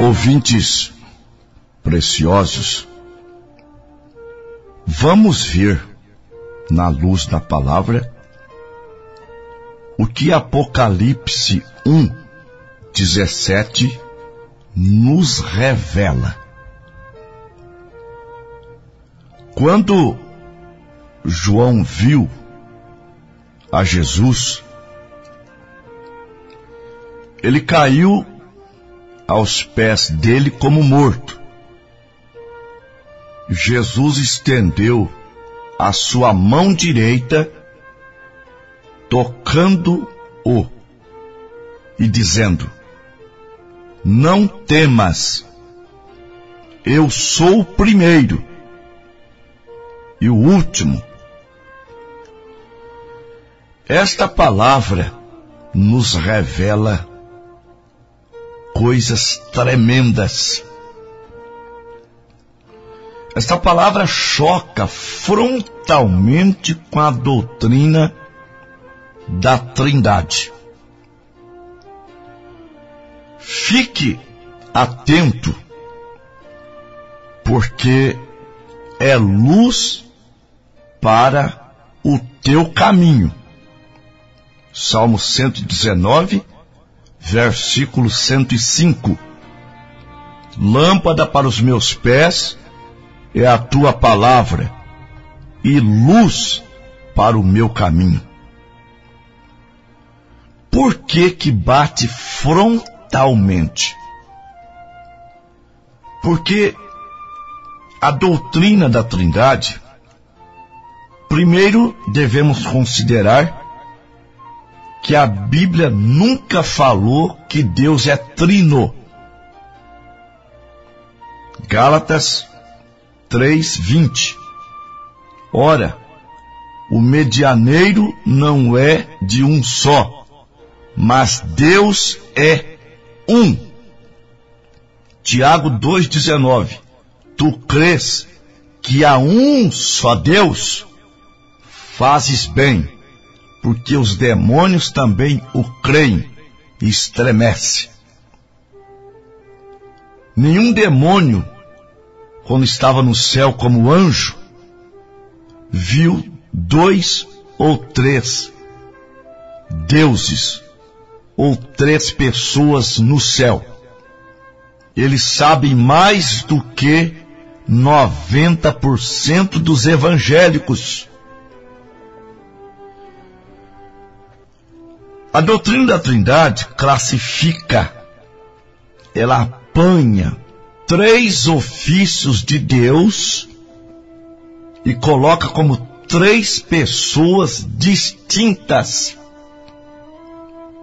Ouvintes preciosos, vamos ver, na luz da palavra, o que Apocalipse 1:17 nos revela. Quando João viu a Jesus, ele caiu aos pés dele como morto. Jesus estendeu a sua mão direita, tocando-o e dizendo: não temas, eu sou o primeiro e o último. Esta palavra nos revela coisas tremendas. Esta palavra choca frontalmente com a doutrina da Trindade. Fique atento, porque é luz para o teu caminho. Salmo 119, versículo 105. Lâmpada para os meus pés é a tua palavra, e luz para o meu caminho. Por que bate frontalmente? Porque a doutrina da Trindade, primeiro devemos considerar que a Bíblia nunca falou que Deus é trino. Gálatas 3:20. Ora, o medianeiro não é de um só, mas Deus é um. Tiago 2:19. Tu crês que há um só Deus? Fazes bem, porque os demônios também o creem e estremece. Nenhum demônio, quando estava no céu como anjo, viu 2 ou 3 deuses ou 3 pessoas no céu. Eles sabem mais do que 90% dos evangélicos. A doutrina da Trindade classifica, ela apanha 3 ofícios de Deus e coloca como 3 pessoas distintas: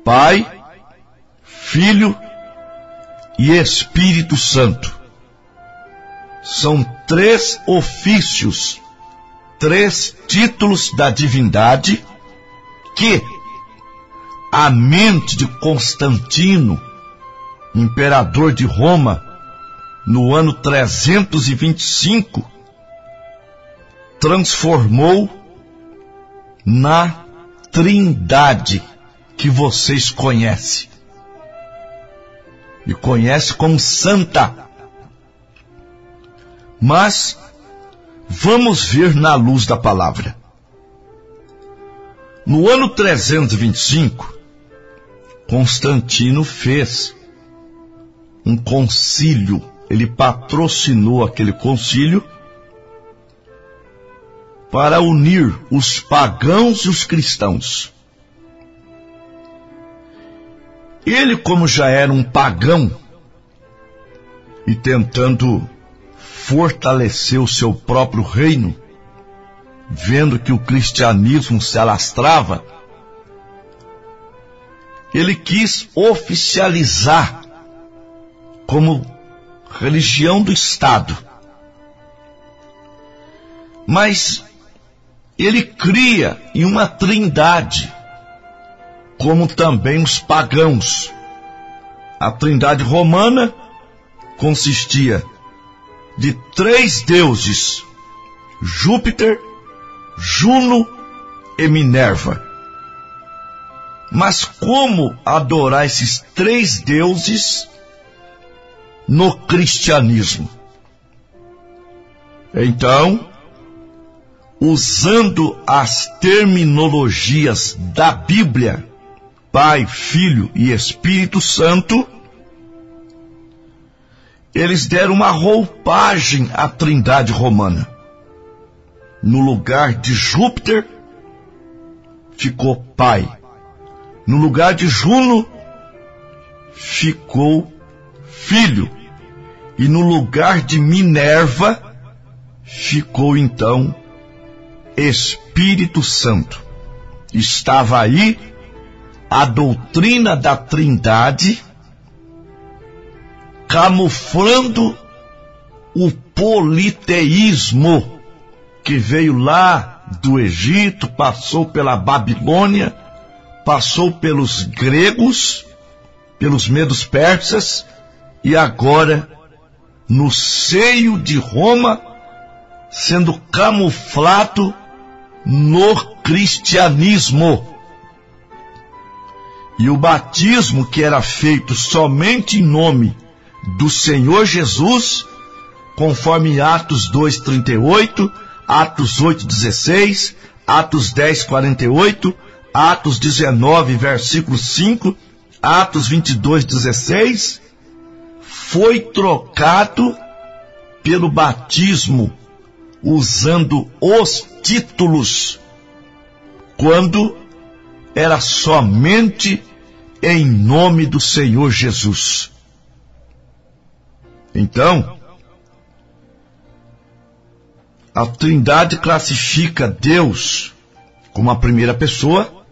Pai, Filho e Espírito Santo. São 3 ofícios, 3 títulos da divindade que a mente de Constantino, imperador de Roma, no ano 325, transformou na Trindade que vocês conhecem. E conhecem como Santa. Mas vamos ver na luz da palavra. No ano 325, Constantino fez um concílio. Ele patrocinou aquele concílio para unir os pagãos e os cristãos. Ele, como já era um pagão e tentando fortalecer o seu próprio reino, vendo que o cristianismo se alastrava, ele quis oficializar como religião do Estado. Mas ele cria em uma trindade, como também os pagãos. A trindade romana consistia de 3 deuses: Júpiter, Juno e Minerva. Mas como adorar esses 3 deuses no cristianismo. Então, usando as terminologias da Bíblia, Pai, Filho e Espírito Santo, eles deram uma roupagem à Trindade romana. No lugar de Júpiter, ficou Pai. No lugar de Juno, ficou Filho. E no lugar de Minerva, ficou então Espírito Santo. Estava aí a doutrina da Trindade, camuflando o politeísmo que veio lá do Egito, passou pela Babilônia, passou pelos gregos, pelos medos persas, e agora, no seio de Roma, sendo camuflado no cristianismo. E o batismo, que era feito somente em nome do Senhor Jesus, conforme Atos 2:38, Atos 8:16, Atos 10:48, Atos 19, versículo 5, Atos 22:16, foi trocado pelo batismo usando os títulos, quando era somente em nome do Senhor Jesus. Então, a Trindade classifica Deus como a primeira pessoa,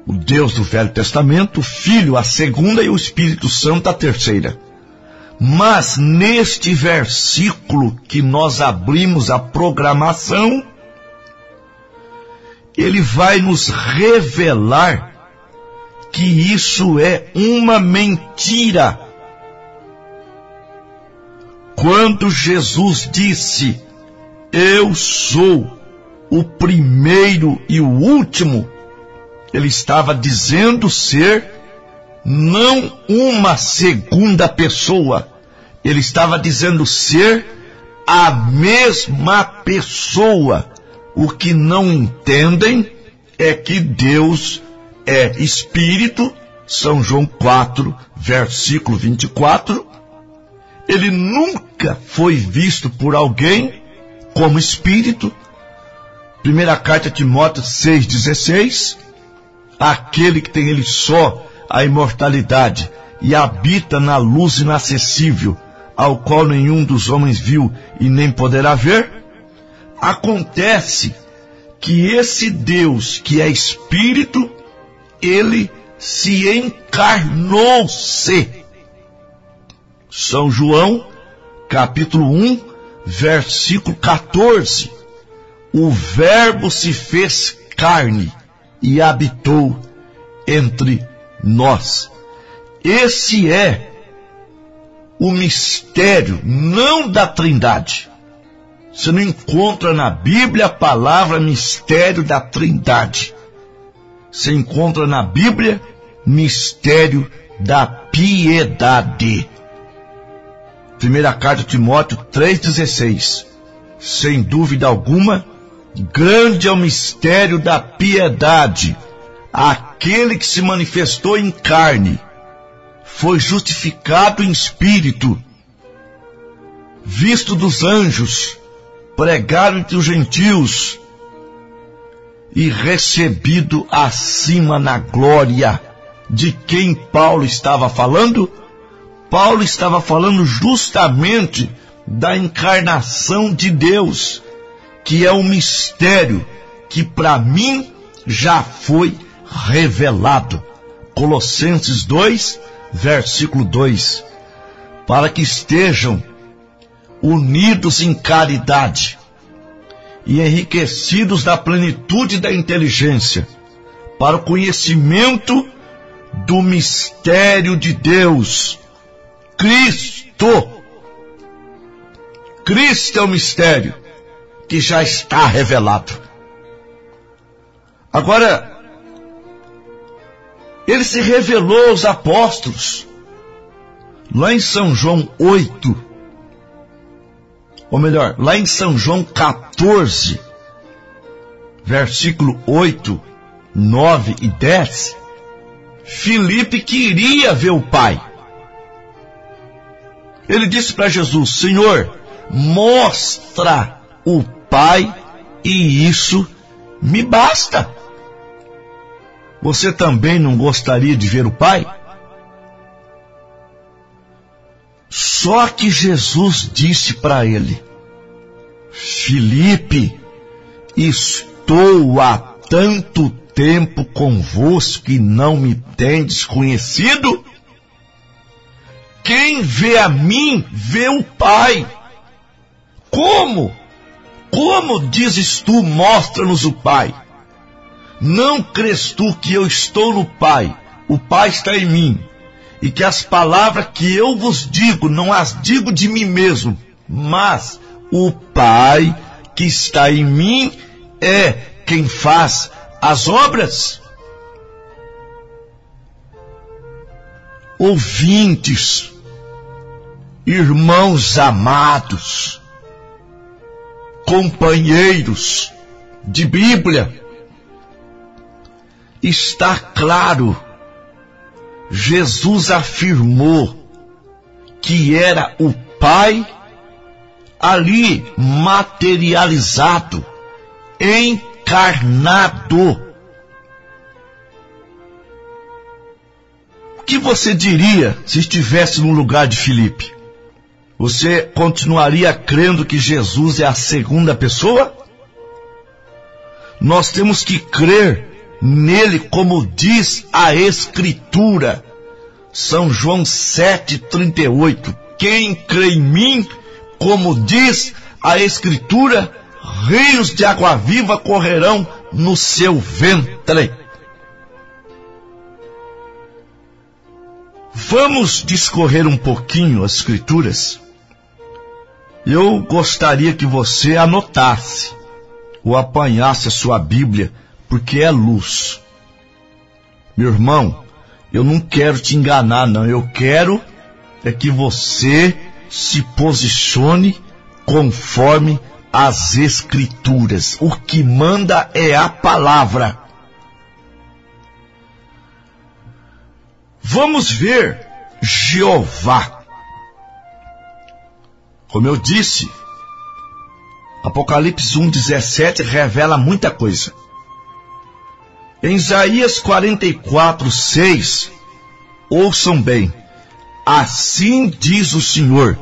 o Deus do Velho Testamento, o Filho a segunda e o Espírito Santo a terceira. Mas neste versículo que nós abrimos a programação, ele vai nos revelar que isso é uma mentira. Quando Jesus disse, eu sou o primeiro e o último, ele estava dizendo ser não uma segunda pessoa, ele estava dizendo ser a mesma pessoa. O que não entendem é que Deus é Espírito, São João 4, versículo 24, ele nunca foi visto por alguém como Espírito. Primeira carta a Timóteo 6,16, aquele que tem ele só a imortalidade e habita na luz inacessível, ao qual nenhum dos homens viu e nem poderá ver. Acontece que esse Deus que é Espírito, ele se encarnou-se. São João, capítulo 1, versículo 14. O Verbo se fez carne e habitou entre nós. Esse é o mistério, não da Trindade. Você não encontra na Bíblia a palavra mistério da Trindade. Você encontra na Bíblia mistério da piedade. Primeira carta a Timóteo 3,16. Sem dúvida alguma, grande é o mistério da piedade. Aquele que se manifestou em carne, foi justificado em espírito, visto dos anjos, pregado entre os gentios e recebido acima na glória. De quem Paulo estava falando? Paulo estava falando justamente da encarnação de Deus, que é um mistério que para mim já foi revelado. Colossenses 2, versículo 2. Para que estejam unidos em caridade e enriquecidos da plenitude da inteligência, para o conhecimento do mistério de Deus, Cristo. Cristo é o mistério que já está revelado. Agora, ele se revelou aos apóstolos, Lá em São João 8, ou melhor, lá em São João 14, versículo 8, 9 e 10, Filipe queria ver o Pai. Ele disse para Jesus: Senhor, mostra o Pai e isso me basta. Você também não gostaria de ver o Pai? Só que Jesus disse para ele: Filipe, estou há tanto tempo convosco e não me tendes conhecido? Quem vê a mim, vê o Pai. Como? Como dizes tu, mostra-nos o Pai? Não crês tu que eu estou no Pai, o Pai está em mim, e que as palavras que eu vos digo, não as digo de mim mesmo, mas o Pai que está em mim é quem faz as obras? Ouvintes, irmãos amados, companheiros de Bíblia, está claro, Jesus afirmou que era o Pai ali materializado, encarnado. O que você diria se estivesse no lugar de Filipe? Você continuaria crendo que Jesus é a segunda pessoa? Nós temos que crer nele como diz a Escritura. São João 7,38. Quem crê em mim, como diz a Escritura, rios de água viva correrão no seu ventre. Vamos discorrer um pouquinho as Escrituras. Eu gostaria que você anotasse ou apanhasse a sua Bíblia, porque é luz. Meu irmão, eu não quero te enganar, não. Eu quero é que você se posicione conforme as Escrituras. O que manda é a palavra. Vamos ver Jeová. Como eu disse, Apocalipse 1,17 revela muita coisa. Em Isaías 44:6, ouçam bem: assim diz o Senhor,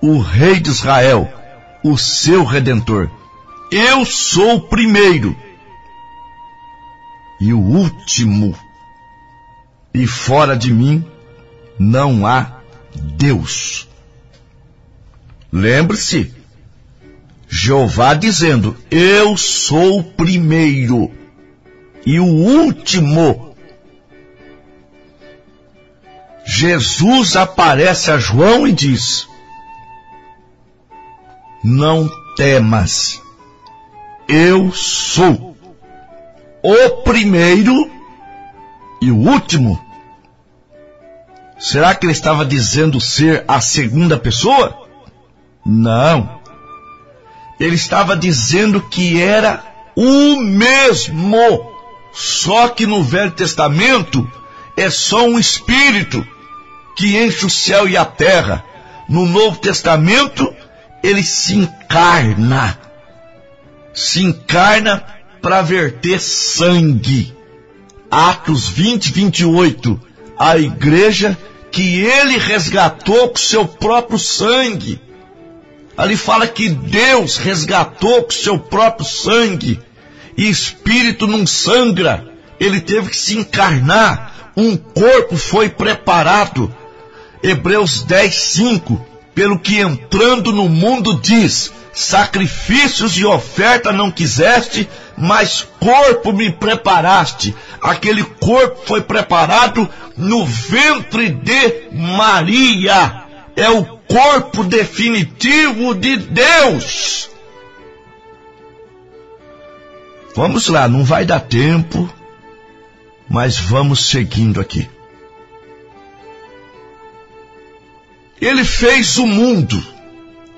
o Rei de Israel, o seu Redentor: eu sou o primeiro e o último, e fora de mim não há Deus. Lembre-se, Jeová dizendo: eu sou o primeiro e o último. Jesus aparece a João e diz: não temas, eu sou o primeiro e o último. Será que ele estava dizendo ser a segunda pessoa? Não. Ele estava dizendo que era o mesmo. Só que no Velho Testamento é só um espírito que enche o céu e a terra. No Novo Testamento ele se encarna. Se encarna para verter sangue. Atos 20:28. A igreja que ele resgatou com seu próprio sangue. Ali fala que Deus resgatou com seu próprio sangue. E espírito não sangra. Ele teve que se encarnar. Um corpo foi preparado. Hebreus 10:5. Pelo que entrando no mundo diz: sacrifícios e oferta não quiseste, mas corpo me preparaste. Aquele corpo foi preparado no ventre de Maria. É o corpo definitivo de Deus. Vamos lá, não vai dar tempo, mas vamos seguindo aqui. Ele fez o mundo.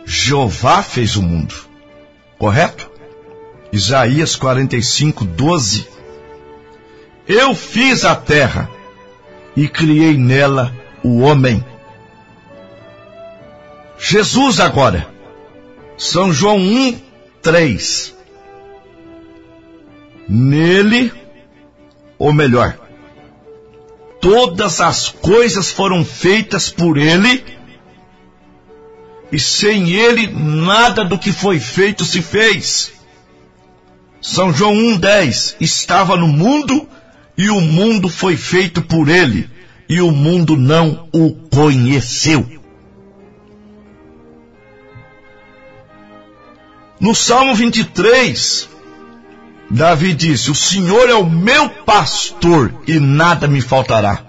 Jeová fez o mundo. Correto? Isaías 45:12. Eu fiz a terra e criei nela o homem. Jesus agora. São João 1:3. Nele, ou melhor, todas as coisas foram feitas por ele, e sem ele nada do que foi feito se fez. São João 1:10. Estava no mundo, e o mundo foi feito por ele, e o mundo não o conheceu. No Salmo 23, Davi disse: o Senhor é o meu pastor e nada me faltará.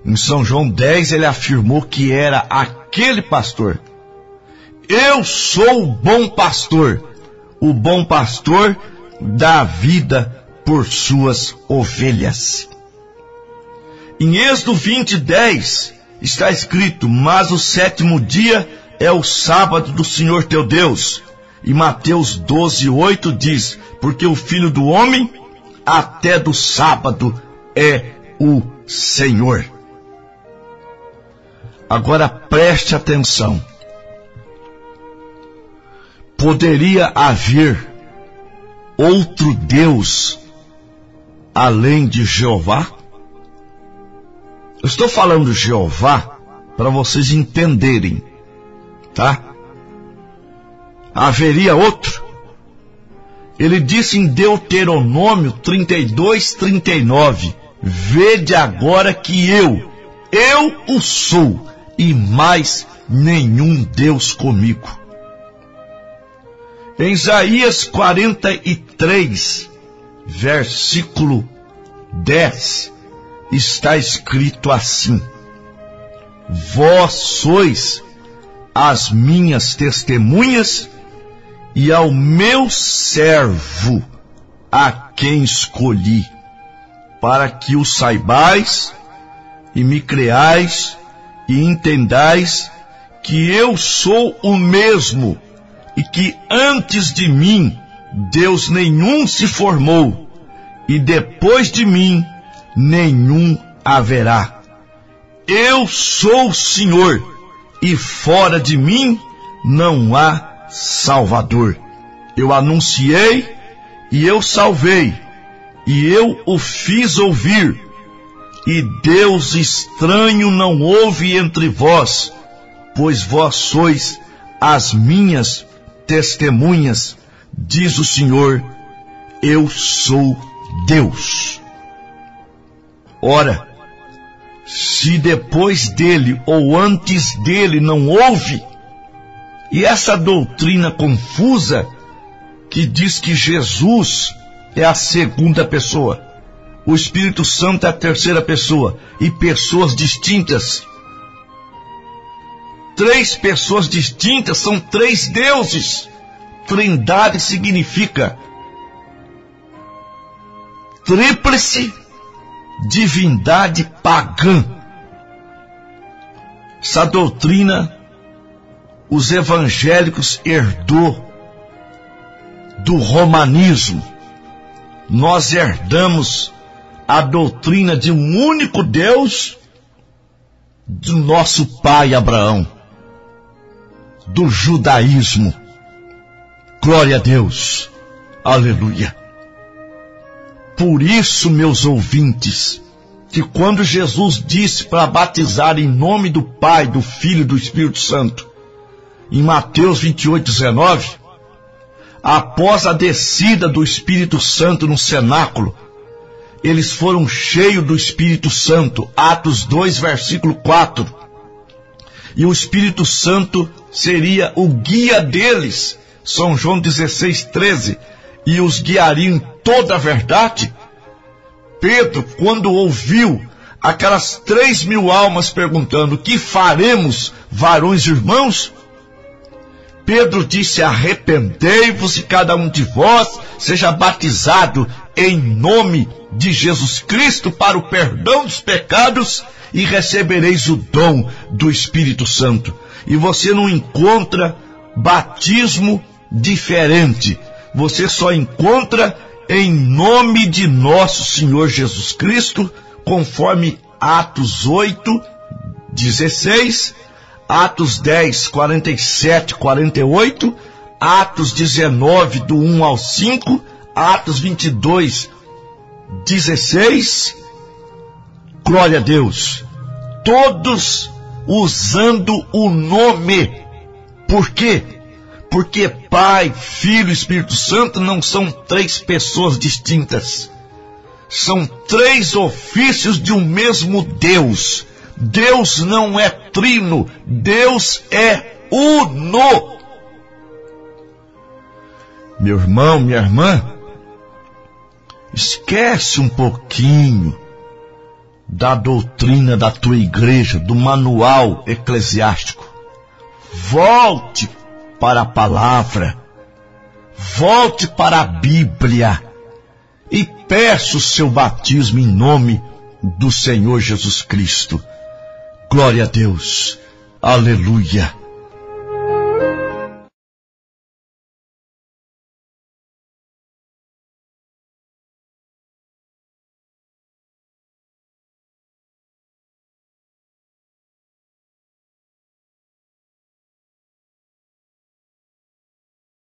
Em São João 10, ele afirmou que era aquele pastor. Eu sou o bom pastor. O bom pastor dá vida por suas ovelhas. Em Êxodo 20:10 está escrito: mas o sétimo dia é o sábado do Senhor teu Deus. E Mateus 12:8 diz: porque o Filho do Homem até do sábado é o Senhor. Agora preste atenção. Poderia haver outro Deus além de Jeová? Eu estou falando de Jeová para vocês entenderem, tá? Haveria outro? Ele disse em Deuteronômio 32:39: vede agora que eu o sou, e mais nenhum Deus comigo. Em Isaías 43, versículo 10, está escrito assim: vós sois as minhas testemunhas, e ao meu servo, a quem escolhi, para que o saibais, e me creais, e entendais, que eu sou o mesmo, e que antes de mim, Deus nenhum se formou, e depois de mim, nenhum haverá. Eu sou o Senhor, e fora de mim, não há Salvador. Eu anunciei e eu salvei, e eu o fiz ouvir, e Deus estranho não houve entre vós, pois vós sois as minhas testemunhas, diz o Senhor, eu sou Deus. Ora, se depois dele ou antes dele não houve, e essa doutrina confusa que diz que Jesus é a segunda pessoa, o Espírito Santo é a terceira pessoa, e pessoas distintas. Três pessoas distintas são três deuses. Trindade significa tríplice divindade pagã. Essa doutrina os evangélicos herdou do romanismo. Nós herdamos a doutrina de um único Deus do nosso pai Abraão, do judaísmo. Glória a Deus, aleluia. Por isso, meus ouvintes, que quando Jesus disse para batizar em nome do Pai, do Filho e do Espírito Santo, em Mateus 28:19, após a descida do Espírito Santo no cenáculo, eles foram cheios do Espírito Santo, Atos 2, versículo 4. E o Espírito Santo seria o guia deles, São João 16:13, e os guiaria em toda a verdade. Pedro, quando ouviu aquelas 3.000 almas perguntando: que faremos, varões e irmãos? Pedro disse: arrependei-vos e cada um de vós seja batizado em nome de Jesus Cristo para o perdão dos pecados, e recebereis o dom do Espírito Santo. E você não encontra batismo diferente. Você só encontra em nome de nosso Senhor Jesus Cristo, conforme Atos 8, 16, Atos 10, 47, 48, Atos 19, do 1 ao 5, Atos 22, 16, glória a Deus, todos usando o nome. Por quê? Porque Pai, Filho e Espírito Santo não são três pessoas distintas. São três ofícios de um mesmo Deus. Deus não é trino, Deus é uno. Meu irmão, minha irmã, esquece um pouquinho da doutrina da tua igreja, do manual eclesiástico. Volte para a palavra, volte para a Bíblia e peça o seu batismo em nome do Senhor Jesus Cristo. Glória a Deus, aleluia.